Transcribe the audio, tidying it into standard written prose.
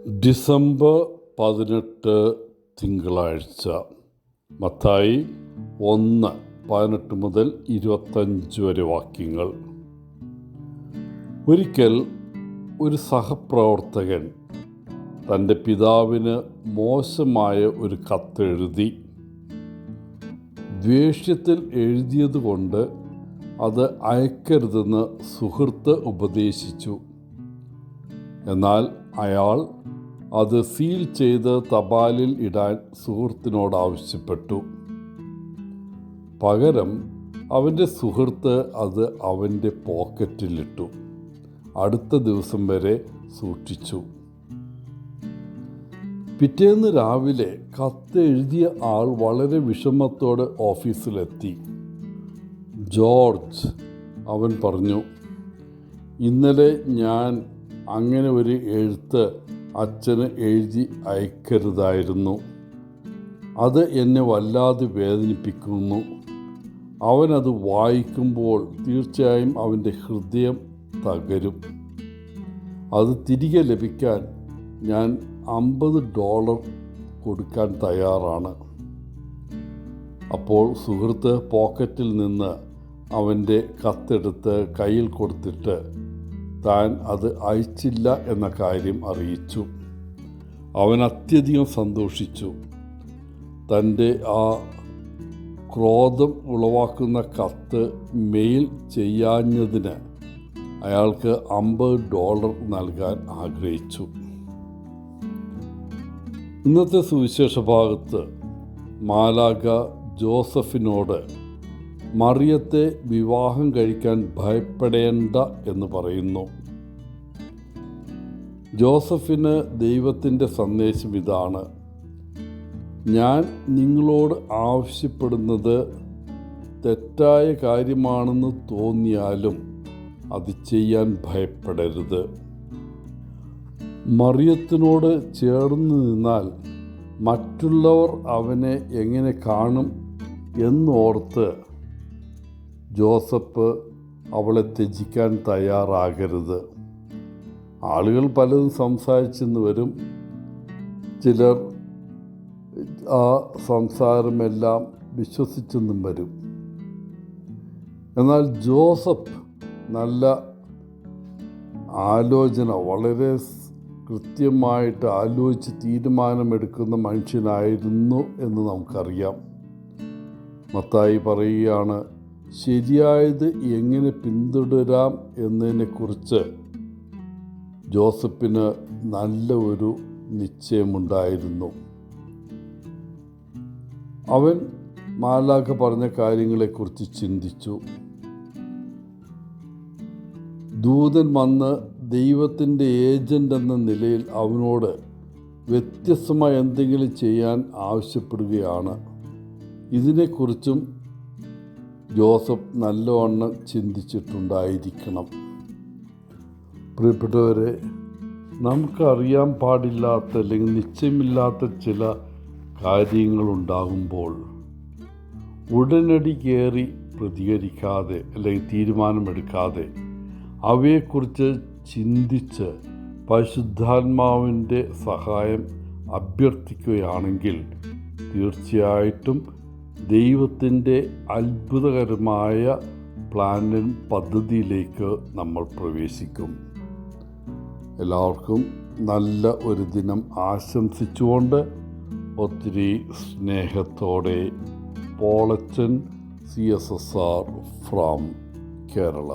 December 18 തിങ്കളാഴ്ച. മത്തായി 1:18 മുതൽ 25 വരെ വാക്യങ്ങൾ. ഒരിക്കൽ ഒരു സഹപ്രവർത്തകൻ തൻ്റെ പിതാവിന് മോശമായ ഒരു കത്തെഴുതി. ദേഷ്യത്തിൽ എഴുതിയതുകൊണ്ട് അത് അയക്കരുതെന്ന് സുഹൃത്ത് ഉപദേശിച്ചു. എന്നാൽ അയാൾ അത് സീൽ ചെയ്ത് തപാലിൽ ഇടാൻ സുഹൃത്തിനോട് ആവശ്യപ്പെട്ടു. പകരം അവൻ്റെ സുഹൃത്ത് അത് അവൻ്റെ പോക്കറ്റിലിട്ടു. അടുത്ത ദിവസം വരെ സൂക്ഷിച്ചു. പിറ്റേന്ന് രാവിലെ കത്ത് എഴുതിയ ആൾ വളരെ വിഷമത്തോടെ ഓഫീസിലെത്തി. ജോർജ്, അവൻ പറഞ്ഞു, ഇന്നലെ ഞാൻ അങ്ങനെ ഒരു എഴുത്ത് അച്ഛന് എഴുതി അയക്കരുതായിരുന്നു. അത് എന്നെ വല്ലാതെ വേദനിപ്പിക്കുന്നു. അവനത് വായിക്കുമ്പോൾ തീർച്ചയായും അവൻ്റെ ഹൃദയം തകരും. അത് തിരികെ ലഭിക്കാൻ ഞാൻ $50 കൊടുക്കാൻ തയ്യാറാണ്. അപ്പോൾ സുഹൃത്ത് പോക്കറ്റിൽ നിന്ന് അവൻ്റെ കത്തെടുത്ത് കയ്യിൽ കൊടുത്തിട്ട് താൻ അത് അയച്ചില്ല എന്ന കാര്യം അറിയിച്ചു. അവൻ അത്യധികം സന്തോഷിച്ചു. തൻ്റെ ആ ക്രോധം ഉളവാക്കുന്ന കത്ത് മെയിൽ ചെയ്യാഞ്ഞതിന് അയാൾക്ക് $50 നൽകാൻ ആഗ്രഹിച്ചു. ഇന്നത്തെ സുവിശേഷ ഭാഗത്ത് മാലാഖ ജോസഫിനോട് മറിയത്തെ വിവാഹം കഴിക്കാൻ ഭയപ്പെടേണ്ട എന്ന് പറയുന്നു. ജോസഫിന് ദൈവത്തിൻ്റെ സന്ദേശം ഇതാണ്: ഞാൻ നിങ്ങളോട് ആവശ്യപ്പെടുന്നത് തെറ്റായ കാര്യമാണെന്ന് തോന്നിയാലും അത് ചെയ്യാൻ ഭയപ്പെടരുത്. മറിയത്തിനോട് ചേർന്ന് നിന്നാൽ മറ്റുള്ളവർ അവനെ എങ്ങനെ കാണും എന്നോർത്ത് ജോസഫ് അവളെ ത്യജിക്കാൻ തയ്യാറാകരുത്. ആളുകൾ പലതും സംസാരിച്ചെന്ന് വരും. ചിലർ ആ സംസാരമെല്ലാം വിശ്വസിച്ചെന്നും വരും. എന്നാൽ ജോസഫ് നല്ല ആലോചന, വളരെ കൃത്യമായിട്ട് ആലോചിച്ച് തീരുമാനമെടുക്കുന്ന മനുഷ്യനായിരുന്നു എന്ന് നമുക്കറിയാം. മത്തായി പറയുകയാണ്, ശരിയായത് എങ്ങനെ പിന്തുടരാം എന്നതിനെക്കുറിച്ച് ജോസഫിന് നല്ല ഒരു നിശ്ചയമുണ്ടായിരുന്നു. അവൻ മാലാഖ പറഞ്ഞ കാര്യങ്ങളെക്കുറിച്ച് ചിന്തിച്ചു. ദൂതൻ വന്ന് ദൈവത്തിൻ്റെ ഏജൻ്റ് എന്ന നിലയിൽ അവനോട് വ്യത്യസ്തമായ എന്തെങ്കിലും ചെയ്യാൻ ആവശ്യപ്പെടുകയാണ്. ഇതിനെക്കുറിച്ചും ജോസഫ് നല്ലവണ്ണം ചിന്തിച്ചിട്ടുണ്ടായിരിക്കണം. പ്രിയപ്പെട്ടവരെ, നമുക്കറിയാൻ പാടില്ലാത്ത അല്ലെങ്കിൽ നിശ്ചയമില്ലാത്ത ചില കാര്യങ്ങളുണ്ടാകുമ്പോൾ ഉടനടി കയറി പ്രതികരിക്കാതെ അല്ലെങ്കിൽ തീരുമാനമെടുക്കാതെ അവയെക്കുറിച്ച് ചിന്തിച്ച് പരിശുദ്ധാത്മാവിൻ്റെ സഹായം അഭ്യർത്ഥിക്കുകയാണെങ്കിൽ തീർച്ചയായിട്ടും ദൈവത്തിൻ്റെ അത്ഭുതകരമായ പ്ലാനും പദ്ധതിയിലേക്ക് നമ്മൾ പ്രവേശിക്കും. എല്ലാവർക്കും നല്ല ഒരു ദിനം ആശംസിച്ചുകൊണ്ട് ഒത്തിരി സ്നേഹത്തോടെ പോളച്ചൻ CSSR ഫ്രം കേരള.